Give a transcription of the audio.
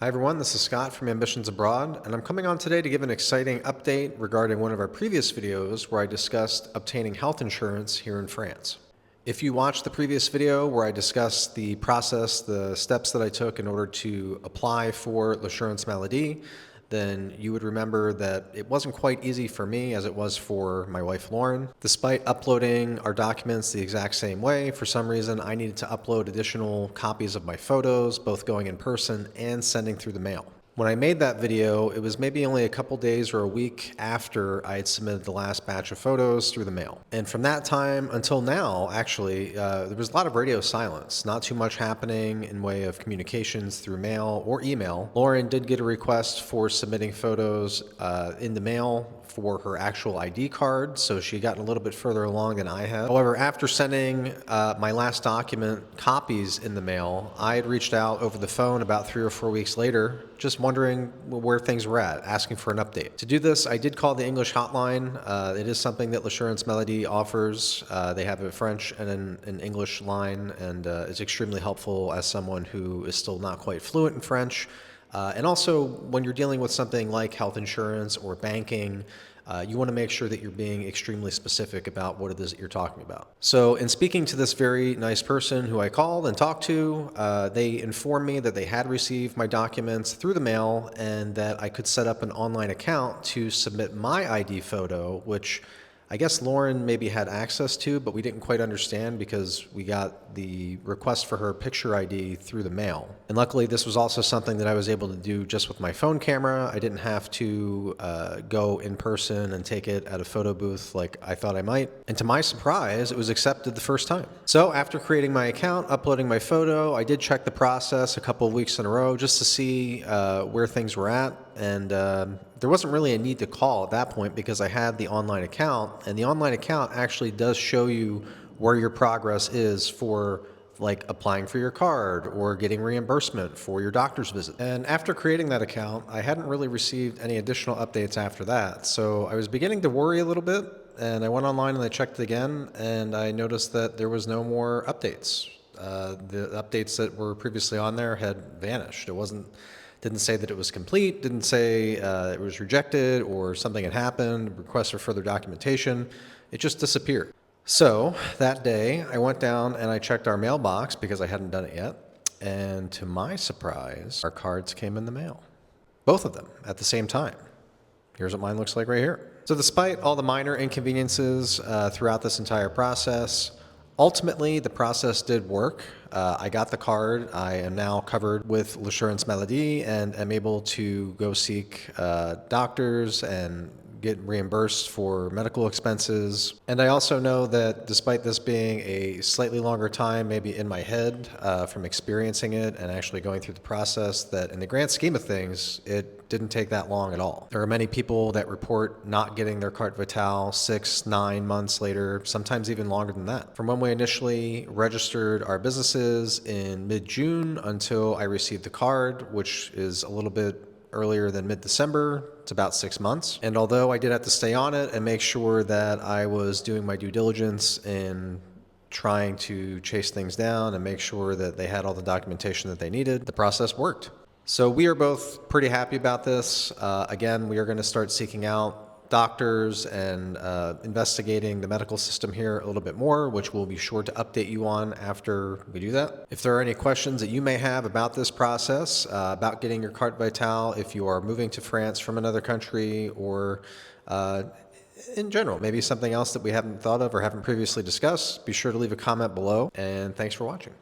Hi everyone, this is Scott from Ambitions Abroad, and I'm coming on today to give an exciting update regarding one of our previous videos where I discussed obtaining health insurance here in France. If you watched the previous video where I discussed the process, the steps that I took in order to apply for l'assurance maladie, then you would remember that it wasn't quite easy for me as it was for my wife Lauren. Despite uploading our documents the exact same way, for some reason I needed to upload additional copies of my photos, both going in person and sending through the mail. When I made that video, it was maybe only a couple days or a week after I had submitted the last batch of photos through the mail. And from that time until now, actually, there was a lot of radio silence, not too much happening in way of communications through mail or email. Lauren did get a request for submitting photos in the mail for her actual ID card, so she had gotten a little bit further along than I had. However, after sending my last document copies in the mail, I had reached out over the phone about 3 or 4 weeks later, just wondering where things were at, asking for an update. To do this, I did call the English hotline. It is something that l'assurance maladie offers. They have a French and an English line, and it's extremely helpful as someone who is still not quite fluent in French. And also, when you're dealing with something like health insurance or banking, you want to make sure that you're being extremely specific about what it is that you're talking about. So in speaking to this very nice person who I called and talked to, they informed me that they had received my documents through the mail and that I could set up an online account to submit my ID photo, which I guess Lauren maybe had access to, but we didn't quite understand because we got the request for her picture ID through the mail. And luckily, this was also something that I was able to do just with my phone camera. I didn't have to go in person and take it at a photo booth like I thought I might. And to my surprise, it was accepted the first time. So after creating my account, uploading my photo, I did check the process a couple of weeks in a row just to see where things were at. And there wasn't really a need to call at that point because I had the online account, and the online account actually does show you where your progress is for like applying for your card or getting reimbursement for your doctor's visit. And after creating that account, I hadn't really received any additional updates after that. So I was beginning to worry a little bit, and I went online and I checked it again, and I noticed that there was no more updates. The updates that were previously on there had vanished. Didn't say that it was complete, didn't say it was rejected or something had happened, request for further documentation. It just disappeared. So that day I went down and I checked our mailbox because I hadn't done it yet. And to my surprise, our cards came in the mail. Both of them at the same time. Here's what mine looks like right here. So despite all the minor inconveniences throughout this entire process, ultimately, the process did work. I got the card. I am now covered with l'assurance maladie and am able to go seek doctors and get reimbursed for medical expenses. And I also know that despite this being a slightly longer time, maybe in my head from experiencing it and actually going through the process, that in the grand scheme of things, it didn't take that long at all. There are many people that report not getting their carte vitale 6, 9 months later, sometimes even longer than that. From when we initially registered our businesses in mid-June until I received the card, which is a little bit earlier than mid-December, it's about 6 months. And although I did have to stay on it and make sure that I was doing my due diligence in trying to chase things down and make sure that they had all the documentation that they needed, the process worked. So we are both pretty happy about this. Again, we are going to start seeking out doctors and investigating the medical system here a little bit more, which we'll be sure to update you on after we do that. If there are any questions that you may have about this process, about getting your carte vitale, if you are moving to France from another country, or in general, maybe something else that we haven't thought of or haven't previously discussed, be sure to leave a comment below, and thanks for watching.